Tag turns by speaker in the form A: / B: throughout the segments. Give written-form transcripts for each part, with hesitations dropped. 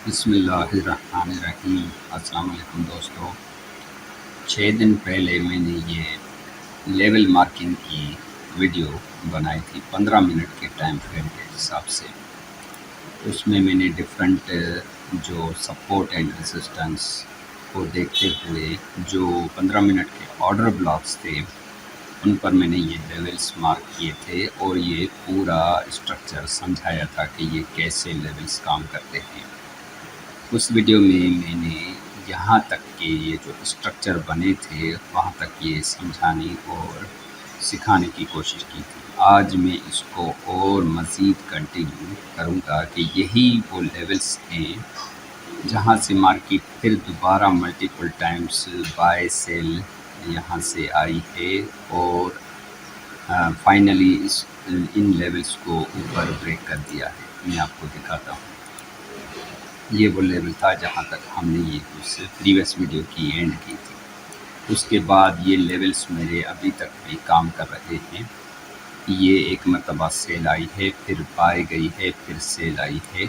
A: بسم اللہ الرحمن الرحیم۔ السلام علیکم دوستو۔ 6 دن پہلے میں نے یہ لیول مارکنگ کی ویڈیو بنائی تھی 15 منٹ کے ٹائم فریم کے حساب سے۔ اس میں نے ڈیفرنٹ جو سپورٹ اینڈ ریزسٹنس کو دیکھتے ہوئے جو 15 منٹ کے آرڈر بلاکس تھے ان پر میں نے یہ لیولز مارک کیے تھے اور یہ پورا اسٹرکچر سمجھایا تھا کہ یہ کیسے لیولز کام کرتے ہیں۔ اس ویڈیو میں نے یہاں تک کہ یہ جو اسٹرکچر بنے تھے وہاں تک یہ سمجھانے اور سکھانے کی کوشش کی تھی۔ آج میں اس کو اور مزید کنٹینیو کروں گا کہ یہی وہ لیولز ہیں جہاں سے مارکیٹ پھر دوبارہ ملٹیپل ٹائمز بائی سیل یہاں سے آئی ہے اور فائنلی ان لیولز کو اوپر بریک کر دیا ہے۔ میں آپ کو دکھاتا ہوں۔ یہ وہ لیول تھا جہاں تک ہم نے یہ اس پریویس ویڈیو کی اینڈ کی تھی۔ اس کے بعد یہ لیولز میرے ابھی تک بھی کام کر رہے ہیں۔ یہ ایک مرتبہ سیل آئی ہے، پھر بائی گئی ہے، پھر سیل آئی ہے،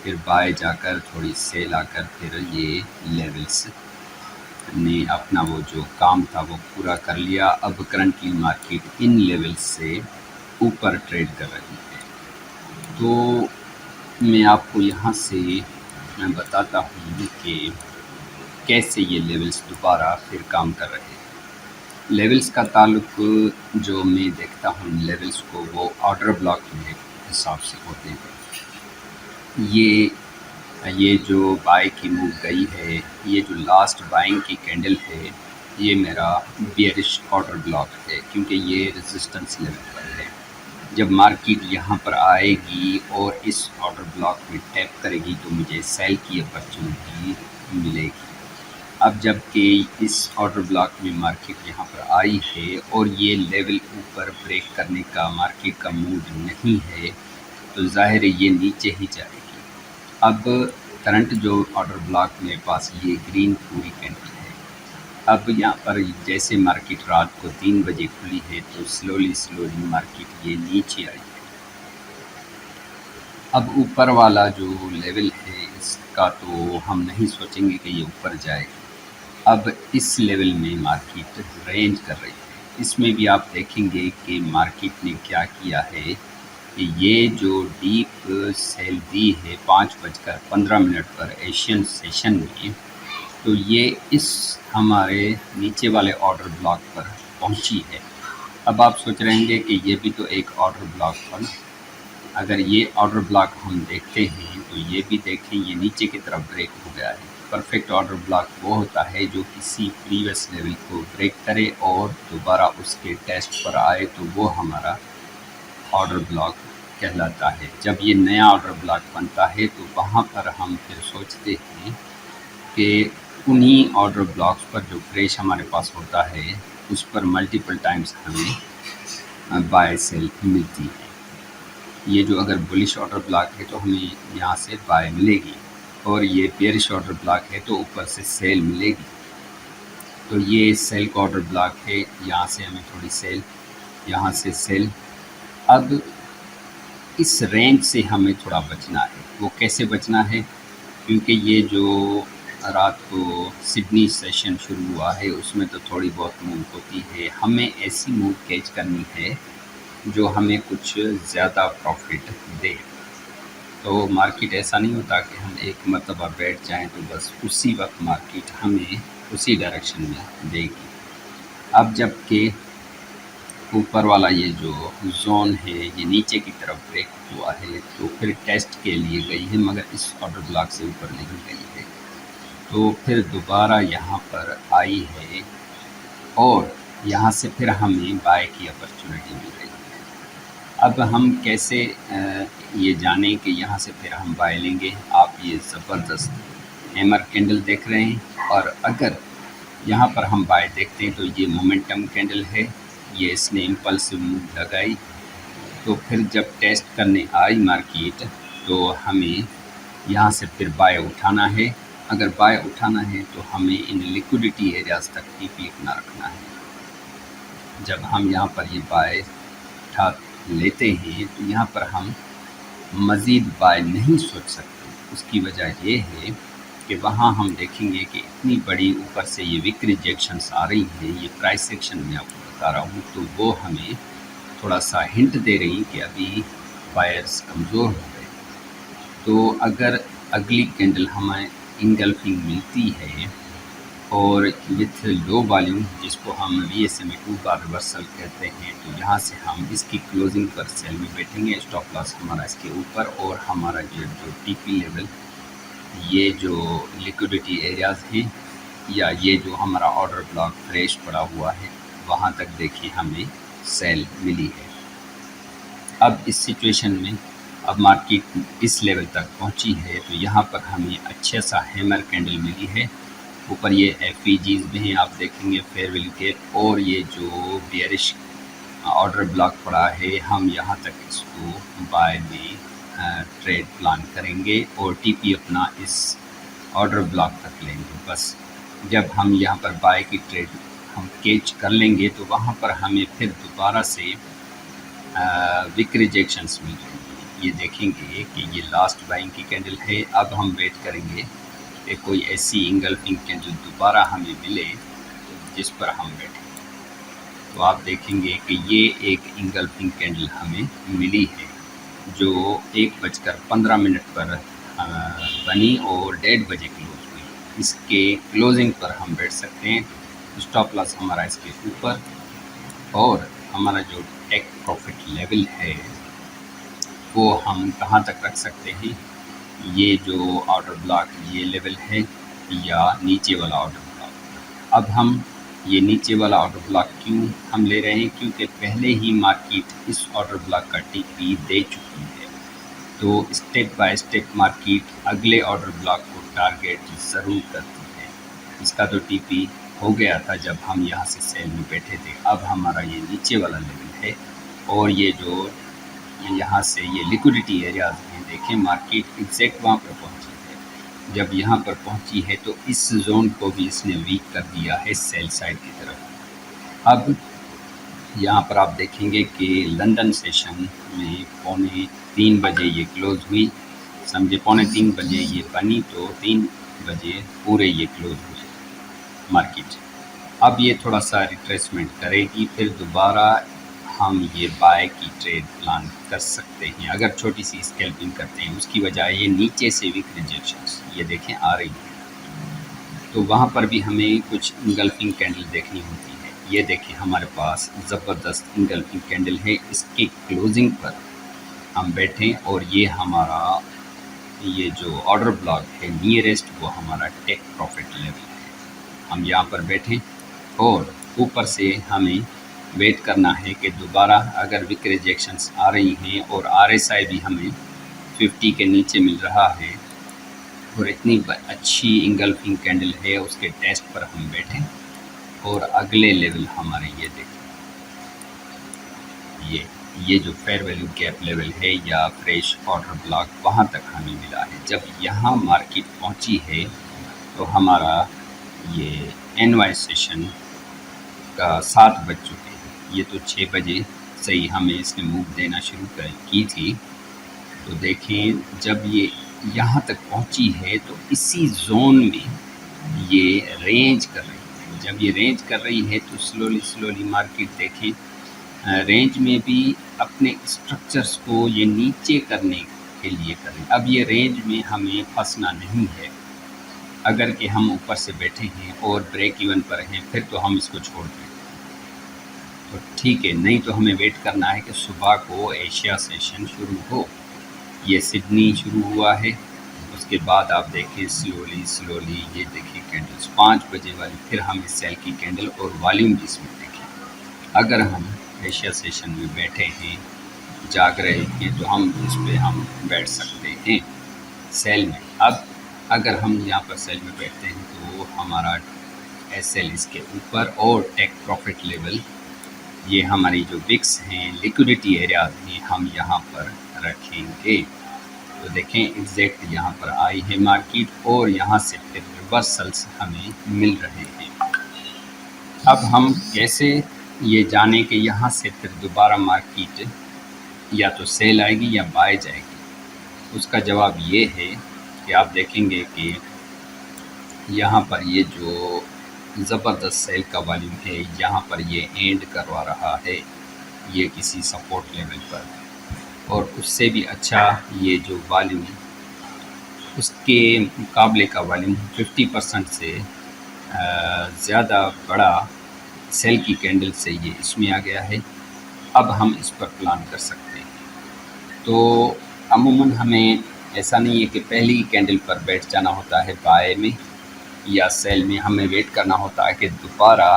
A: پھر بائی جا کر تھوڑی سیل آ کر پھر یہ لیولز نے اپنا وہ جو کام تھا وہ پورا کر لیا۔ اب کرنٹلی مارکیٹ ان لیولز سے اوپر ٹریڈ کر رہی ہے۔ تو میں آپ کو یہاں سے میں بتاتا ہوں کہ کیسے یہ لیولز دوبارہ پھر کام کر رہے ہیں۔ لیولز کا تعلق جو میں دیکھتا ہوں لیولز کو وہ آرڈر بلاک میں حساب سے ہوتے ہیں۔ یہ جو بائی کی موو گئی ہے، یہ جو لاسٹ بائنگ کی کینڈل ہے، یہ میرا بیئرش آرڈر بلاک ہے کیونکہ یہ ریزسٹنس لیول پر ہے۔ جب مارکیٹ یہاں پر آئے گی اور اس آرڈر بلاک میں ٹیپ کرے گی تو مجھے سیل کی اپرچونٹی ملے گی۔ اب جب کہ اس آرڈر بلاک میں مارکیٹ یہاں پر آئی ہے اور یہ لیول اوپر بریک کرنے کا مارکیٹ کا موڈ نہیں ہے تو ظاہر ہے یہ نیچے ہی جائے گی۔ اب کرنٹ جو آرڈر بلاک میرے پاس یہ گرین پوری کینڈل ہے۔ اب یہاں پر جیسے مارکیٹ رات کو 3 بجے کھلی ہے تو سلولی مارکیٹ یہ نیچے آئی ہے۔ اب اوپر والا جو لیول ہے اس کا تو ہم نہیں سوچیں گے کہ یہ اوپر جائے گا۔ اب اس لیول میں مارکیٹ رینج کر رہی ہے۔ اس میں بھی آپ دیکھیں گے کہ مارکیٹ نے کیا کیا ہے کہ یہ جو ڈیپ سیل دی ہے 5:15 پر ایشین سیشن میں، تو یہ اس ہمارے نیچے والے آرڈر بلاک پر پہنچی ہے۔ اب آپ سوچ رہے ہیں کہ یہ بھی تو ایک آرڈر بلاک تھا نا۔ اگر یہ آرڈر بلاک ہم دیکھتے ہیں تو یہ بھی دیکھیں یہ نیچے کی طرف بریک ہو گیا ہے۔ پرفیکٹ آرڈر بلاک وہ ہوتا ہے جو کسی پریویس لیول کو بریک کرے اور دوبارہ اس کے ٹیسٹ پر آئے تو وہ ہمارا آرڈر بلاک کہلاتا ہے۔ جب یہ نیا آرڈر بلاک بنتا ہے تو وہاں پر ہم پھر سوچتے ہیں کہ انہی آرڈر بلاکس پر جو کریش ہمارے پاس ہوتا ہے اس پر ملٹیپل ٹائمز ہمیں بائی سیل ملتی ہے۔ یہ جو اگر بلش آرڈر بلاک ہے تو ہمیں یہاں سے بائی ملے گی اور یہ بیئرش آرڈر بلاک ہے تو اوپر سے سیل ملے گی۔ تو یہ سیل کا آرڈر بلاک ہے، یہاں سے ہمیں تھوڑی سیل، یہاں سے سیل۔ اب اس رینج سے ہمیں تھوڑا بچنا ہے۔ وہ کیسے بچنا ہے؟ کیونکہ یہ جو رات کو سڈنی سیشن شروع ہوا ہے اس میں تو تھوڑی بہت موو ہوتی ہے۔ ہمیں ایسی موو کیچ کرنی ہے جو ہمیں کچھ زیادہ پروفٹ دے۔ تو مارکیٹ ایسا نہیں ہوتا کہ ہم ایک مرتبہ بیٹھ جائیں تو بس اسی وقت مارکیٹ ہمیں اسی ڈائریکشن میں دے گی۔ اب جب کہ اوپر والا یہ جو زون ہے یہ نیچے کی طرف بریک ہوا ہے تو پھر ٹیسٹ کے لیے گئی ہے مگر اس آرڈر بلاک سے اوپر نہیں گئی ہے، تو پھر دوبارہ یہاں پر آئی ہے اور یہاں سے پھر ہمیں بائی کی اپرچونٹی مل رہی ہے۔ اب ہم کیسے یہ جانیں کہ یہاں سے پھر ہم بائی لیں گے؟ آپ یہ زبردست ہیمر کینڈل دیکھ رہے ہیں اور اگر یہاں پر ہم بائی دیکھتے ہیں تو یہ مومنٹم کینڈل ہے، یہ اس نے امپلسو موو لگائی تو پھر جب ٹیسٹ کرنے آئی مارکیٹ تو ہمیں یہاں سے پھر بائی اٹھانا ہے۔ اگر بائی اٹھانا ہے تو ہمیں ان لیکوڈیٹی ایریاز تک ہی پیکنا رکھنا ہے۔ جب ہم یہاں پر یہ بائی اٹھا لیتے ہیں تو یہاں پر ہم مزید بائی نہیں سوچ سکتے۔ اس کی وجہ یہ ہے کہ وہاں ہم دیکھیں گے کہ اتنی بڑی اوپر سے یہ وک ریجیکشنس آ رہی ہیں، یہ پرائس سیکشن میں آپ کو بتا رہا ہوں، تو وہ ہمیں تھوڑا سا ہنٹ دے رہی کہ ابھی بائرس کمزور ہو گئے۔ تو اگر اگلی کینڈل ہمیں انگلفنگ ملتی ہے اور وتھ لو والیوم، جس کو ہم وی ایس ایم 2 کا ریورسل کہتے ہیں، تو یہاں سے ہم اس کی کلوزنگ پر سیل میں بیٹھیں گے، اسٹاپ لاس ہمارا اس کے اوپر، اور ہمارا جو ٹی پی لیول، یہ جو لیکوڈیٹی ایریاز ہیں یا یہ جو ہمارا آرڈر بلاک فریش پڑا ہوا ہے، وہاں تک دیکھیے ہمیں سیل ملی ہے۔ اب اس سچویشن میں اب مارکیٹ اس لیول تک پہنچی ہے، تو یہاں پر ہمیں اچھا سا ہیمر کینڈل ملی ہے۔ اوپر یہ ایف ای جیز بھی ہیں، آپ دیکھیں گے فیئر ویلیو کے، اور یہ جو بیئرش آرڈر بلاک پڑا ہے، ہم یہاں تک اس کو بائی میں ٹریڈ پلان کریں گے اور ٹی پی اپنا اس آرڈر بلاک تک لیں گے۔ بس جب ہم یہاں پر بائی کی ٹریڈ ہم کیچ کر لیں گے، تو وہاں پر ہمیں پھر دوبارہ سے وک ریجیکشنس مل رہی ہیں۔ یہ دیکھیں گے کہ یہ لاسٹ بائنگ کی کینڈل ہے۔ اب ہم ویٹ کریں گے کہ کوئی ایسی انگلفنگ کینڈل دوبارہ ہمیں ملے جس پر ہم بیٹھیں۔ تو آپ دیکھیں گے کہ یہ ایک انگلفنگ کینڈل ہمیں ملی ہے جو 1:15 پر بنی اور 1:30 بجے کلوز ہوئی۔ اس کے کلوزنگ پر ہم بیٹھ سکتے ہیں، اسٹاپ لاس ہمارا اس کے اوپر، اور ہمارا جو ٹیک پروفٹ لیول ہے وہ ہم کہاں تک رکھ سکتے ہیں، یہ جو آرڈر بلاک یہ لیول ہے یا نیچے والا آرڈر بلاک۔ اب ہم یہ نیچے والا آرڈر بلاک کیوں ہم لے رہے ہیں؟ کیونکہ پہلے ہی مارکیٹ اس آرڈر بلاک کا ٹی پی دے چکی ہے، تو اسٹیپ بائی اسٹیپ مارکیٹ اگلے آرڈر بلاک کو ٹارگیٹ ضرور کرتی ہے۔ اس کا تو ٹی پی ہو گیا تھا جب ہم یہاں سے سیل میں بیٹھے تھے۔ اب ہمارا یہ نیچے والا لیول ہے، اور یہ جو یہاں سے یہ لیکوڈیٹی ایریاز ہیں، دیکھیں مارکیٹ ایگزیکٹ وہاں پر پہنچی ہے۔ جب یہاں پر پہنچی ہے تو اس زون کو بھی اس نے ویک کر دیا ہے سیل سائڈ کی طرف۔ اب یہاں پر آپ دیکھیں گے کہ لندن سیشن میں 2:45 بجے یہ کلوز ہوئی، سمجھے 2:45 بجے یہ بنی، تو 3 بجے پورے یہ کلوز ہوئی مارکیٹ۔ اب یہ تھوڑا سا ریٹریسمنٹ کرے گی، پھر دوبارہ ہم یہ بائی کی ٹریڈ پلان کر سکتے ہیں اگر چھوٹی سی اسکیلپنگ کرتے ہیں۔ اس کی وجہ یہ نیچے سے وک ریجیکشنس یہ دیکھیں آ رہی ہیں، تو وہاں پر بھی ہمیں کچھ انگلفنگ کینڈل دیکھنی ہوتی ہے۔ یہ دیکھیں ہمارے پاس زبردست انگلفنگ کینڈل ہے، اس کی کلوزنگ پر ہم بیٹھیں، اور یہ ہمارا یہ جو آرڈر بلاک ہے نیئرسٹ وہ ہمارا ٹیک پروفٹ لیول ہے۔ ہم یہاں پر بیٹھیں اور اوپر سے ہمیں ویٹ کرنا ہے کہ دوبارہ اگر وک ریجیکشنس آ رہی ہیں اور آر ایس آئی بھی ہمیں 50 کے نیچے مل رہا ہے اور اتنی اچھی انگلفنگ کینڈل ہے، اس کے ٹیسٹ پر ہم بیٹھیں اور اگلے لیول ہمارے یہ دیکھیں، یہ جو فیئر ویلیو گیپ لیول ہے یا فریش آرڈر بلاک وہاں تک ہمیں ملا ہے۔ جب یہاں مارکیٹ پہنچی ہے تو ہمارا یہ این وائی سیشن کا 7 بج چکے ہیں، یہ تو 6 بجے صحیح ہمیں اس نے موو دینا شروع کی تھی۔ تو دیکھیں جب یہ یہاں تک پہنچی ہے تو اسی زون میں یہ رینج کر رہی ہے۔ جب یہ رینج کر رہی ہے تو سلولی مارکیٹ دیکھیں رینج میں بھی اپنے اسٹرکچرز کو یہ نیچے کرنے کے لیے کریں۔ اب یہ رینج میں ہمیں پھنسنا نہیں ہے، اگر کہ ہم اوپر سے بیٹھے ہیں اور بریک ایون پر ہیں پھر تو ہم اس کو چھوڑ دیں تو ٹھیک ہے، نہیں تو ہمیں ویٹ کرنا ہے کہ صبح کو ایشیا سیشن شروع ہو۔ یہ سڈنی شروع ہوا ہے، اس کے بعد آپ دیکھیں سلولی یہ دیکھیں کینڈلز 5 بجے والی، پھر ہمیں سیل کی کینڈل اور والیوم جس میں دیکھیں۔ اگر ہم ایشیا سیشن میں بیٹھے ہیں جاگ رہے ہیں تو ہم اس پہ ہم بیٹھ سکتے ہیں سیل میں۔ اب اگر ہم یہاں پر سیل میں بیٹھتے ہیں تو ہمارا ایس ایل اس کے اوپر اور ٹیک پروفٹ لیول یہ ہماری جو وکس ہیں لیکوڈیٹی ایریاز ہیں ہم یہاں پر رکھیں گے۔ تو دیکھیں ایگزیکٹ یہاں پر آئی ہے مارکیٹ اور یہاں سے پھر ریورسلس ہمیں مل رہے ہیں۔ اب ہم کیسے یہ جانیں کہ یہاں سے پھر دوبارہ مارکیٹ یا تو سیل آئے گی یا بائی جائے گی؟ اس کا جواب یہ ہے کہ آپ دیکھیں گے کہ یہاں پر یہ جو زبردست سیل کا والیوم ہے یہاں پر یہ اینڈ کروا رہا ہے یہ کسی سپورٹ لیول پر، اور اس سے بھی اچھا یہ جو والیوم اس کے مقابلے کا والیوم 50% سے زیادہ بڑا سیل کی کینڈل سے یہ اس میں آ گیا ہے۔ اب ہم اس پر پلان کر سکتے ہیں۔ تو عموماً ہمیں ایسا نہیں ہے کہ پہلی کینڈل پر بیٹھ جانا ہوتا ہے بائی میں یا سیل میں، ہمیں ویٹ کرنا ہوتا ہے کہ دوبارہ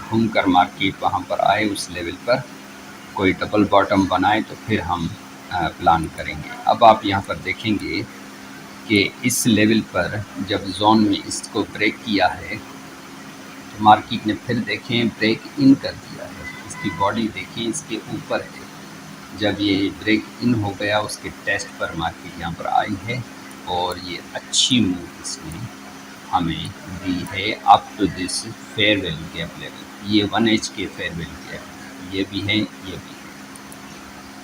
A: گھوم کر مارکیٹ وہاں پر آئے اس لیول پر، کوئی ڈبل باٹم بنائے تو پھر ہم پلان کریں گے۔ اب آپ یہاں پر دیکھیں گے کہ اس لیول پر جب زون میں اس کو بریک کیا ہے تو مارکیٹ نے پھر دیکھیں بریک ان کر دیا ہے، اس کی باڈی دیکھیں اس کے اوپر ہے۔ جب یہ بریک ان ہو گیا اس کے ٹیسٹ پر مارکیٹ یہاں پر آئی ہے اور یہ اچھی موو اس نے ہمیں دی ہے up to this fair value gap level, یہ 1H کے فیئر ویلیو گیپ یہ بھی ہے یہ بھی ہے۔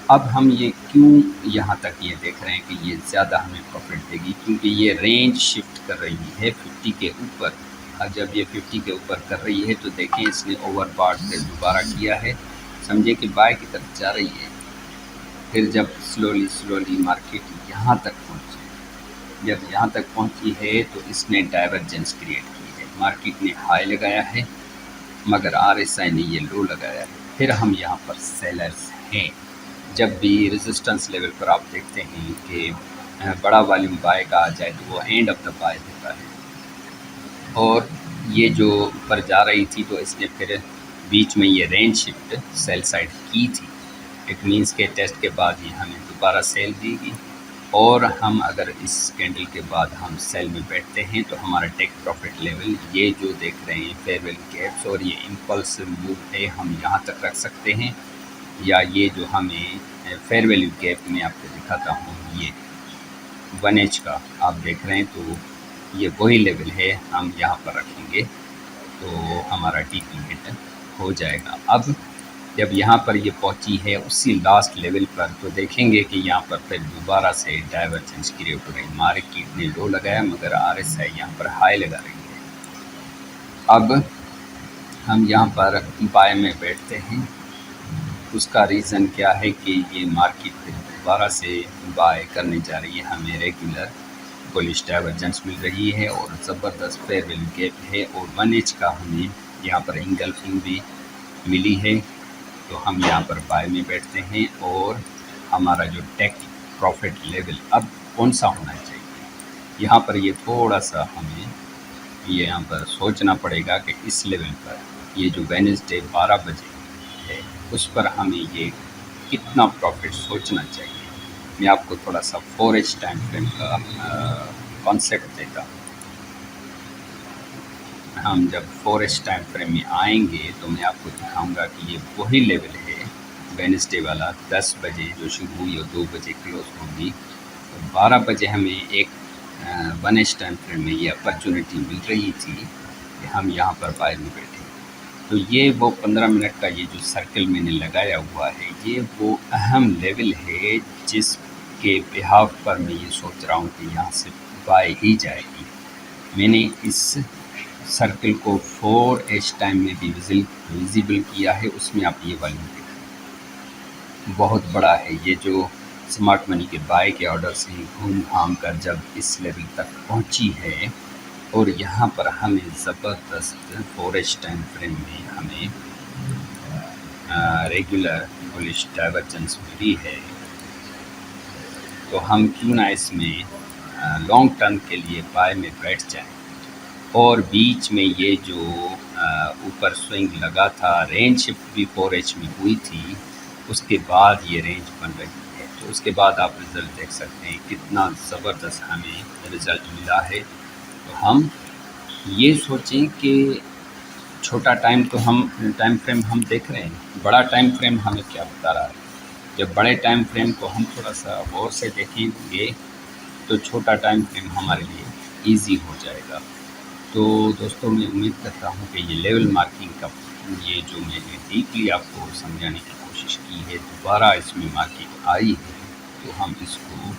A: اب ہم یہ کیوں یہاں تک یہ دیکھ رہے ہیں کہ یہ زیادہ ہمیں پروفٹ دے گی، کیونکہ یہ رینج شفٹ کر رہی ہے 50 کے اوپر۔ اور جب یہ 50 کے اوپر کر رہی ہے تو دیکھیں اس نے اوور باٹ سے دوبارہ کیا ہے، سمجھے کہ بائی کی طرف جا رہی ہے۔ پھر جب سلولی مارکیٹ یہاں تک پہنچی، جب یہاں تک پہنچی ہے تو اس نے ڈائیورجنس کریٹ کی ہے، مارکیٹ نے ہائی لگایا ہے مگر RSI نے یہ لو لگایا ہے۔ پھر ہم یہاں پر سیلرز ہیں۔ جب بھی ریزسٹنس لیول پر آپ دیکھتے ہیں کہ بڑا والیوم بائی کا آ جائے تو وہ اینڈ آف دا بائی ہوتا ہے، اور یہ جو اوپر جا رہی تھی تو اس نے پھر بیچ میں یہ رینج شفٹ سیل سائڈ کی تھی۔ اٹ مینس کے ٹیسٹ کے بعد یہ ہمیں دوبارہ سیل دی گی، اور ہم اگر اس کینڈل کے بعد ہم سیل میں بیٹھتے ہیں تو ہمارا ٹیک پروفٹ لیول یہ جو دیکھ رہے ہیں فیئر ویلیو گیپس اور یہ امپلس موو ہے ہم یہاں تک رکھ سکتے ہیں، یا یہ جو ہمیں فیئر ویلیو گیپ میں آپ کو دکھاتا ہوں یہ 1H کا آپ دیکھ رہے ہیں تو یہ وہی لیول ہے ہم یہاں پر رکھیں گے تو ہمارا ٹی پی ہٹ ہو جائے گا۔ اب جب یہاں پر یہ پہنچی ہے اسی لاسٹ لیول پر تو دیکھیں گے کہ یہاں پر پھر دوبارہ سے ڈائیورجنس کریٹ ہو رہی، مارکیٹ نے لو لگایا مگر RSI یہاں پر ہائی لگا رہی ہے۔ اب ہم یہاں پر بائی میں بیٹھتے ہیں، اس کا ریزن کیا ہے کہ یہ مارکیٹ پھر دوبارہ سے بائی کرنے جا رہی ہے، ہمیں ریگولر بولش ڈائیورجنس مل رہی ہے اور زبردست فیئر ویلیو گیپ ہے، اور 1H کا ہمیں یہاں پر انگلفنگ بھی ملی ہے، تو ہم یہاں پر بائی میں بیٹھتے ہیں۔ اور ہمارا جو ٹیک پروفٹ لیول اب کون سا ہونا چاہیے، یہاں پر یہ تھوڑا سا ہمیں یہاں پر سوچنا پڑے گا کہ اس لیول پر یہ جو وینسڈے 12 بجے ہے اس پر ہمیں یہ کتنا پروفٹ سوچنا چاہیے۔ میں آپ کو تھوڑا سا 4H ٹائم فریم کا کانسیپٹ دیتا ہوں۔ ہم جب 4H ٹائم فریم میں آئیں گے تو میں آپ کو دکھاؤں گا کہ یہ وہی لیول ہے وینسڈے والا 10 بجے جو شروع ہوئی اور 2 بجے کلوز ہوگی، تو 12 بجے ہمیں ایک 1H ٹائم فریم میں یہ اپرچونیٹی مل رہی تھی کہ ہم یہاں پر بائی میں بیٹھے، تو یہ وہ 15 منٹ کا یہ جو سرکل میں نے لگایا ہوا ہے یہ وہ اہم لیول ہے جس کے بہاف پر میں یہ سوچ رہا ہوں کہ یہاں سے بائی ہی جائے گی۔ میں نے اس سرکل کو 4H ٹائم میں بھی ویزیبل کیا ہے، اس میں آپ یہ والیوم دیکھیں بہت بڑا ہے، یہ جو سمارٹ منی کے بائی کے آرڈر سے گھوم گھام کر جب اس لیول تک پہنچی ہے، اور یہاں پر ہمیں زبردست 4H ٹائم فریم میں ہمیں ریگولر بولش ڈائیورجنس ملی ہے، تو ہم کیوں نہ اس میں لانگ ٹرم کے لیے بائی میں بیٹھ جائیں۔ اور بیچ میں یہ جو اوپر سوئنگ لگا تھا رینج شفٹ بھی 4H میں ہوئی تھی، اس کے بعد یہ رینج بن رہی ہے، تو اس کے بعد آپ رزلٹ دیکھ سکتے ہیں کتنا زبردست ہمیں رزلٹ ملا ہے۔ تو ہم یہ سوچیں کہ چھوٹا ٹائم تو ہم ٹائم فریم ہم دیکھ رہے ہیں، بڑا ٹائم فریم ہمیں کیا بتا رہا ہے۔ جب بڑے ٹائم فریم کو ہم تھوڑا سا غور سے دیکھیں گے تو چھوٹا ٹائم فریم ہمارے لیے ایزی ہو جائے گا۔ تو دوستوں میں امید کرتا ہوں کہ یہ لیول مارکنگ کا یہ جو میں نے ڈیپلی آپ کو سمجھانے کی کوشش کی ہے، دوبارہ اس میں مارکیٹ آئی ہے تو ہم اس کو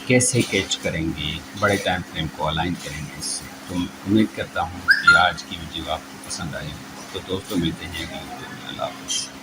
A: کیسے کیچ کریں گے، بڑے ٹائم فریم کو الائن کریں گے اس سے۔ تو امید کرتا ہوں کہ آج کی ویڈیو آپ کو پسند آئی ہو۔ تو دوستوں ملتے ہیں اگلی ویڈیو میں، اللہ حافظ۔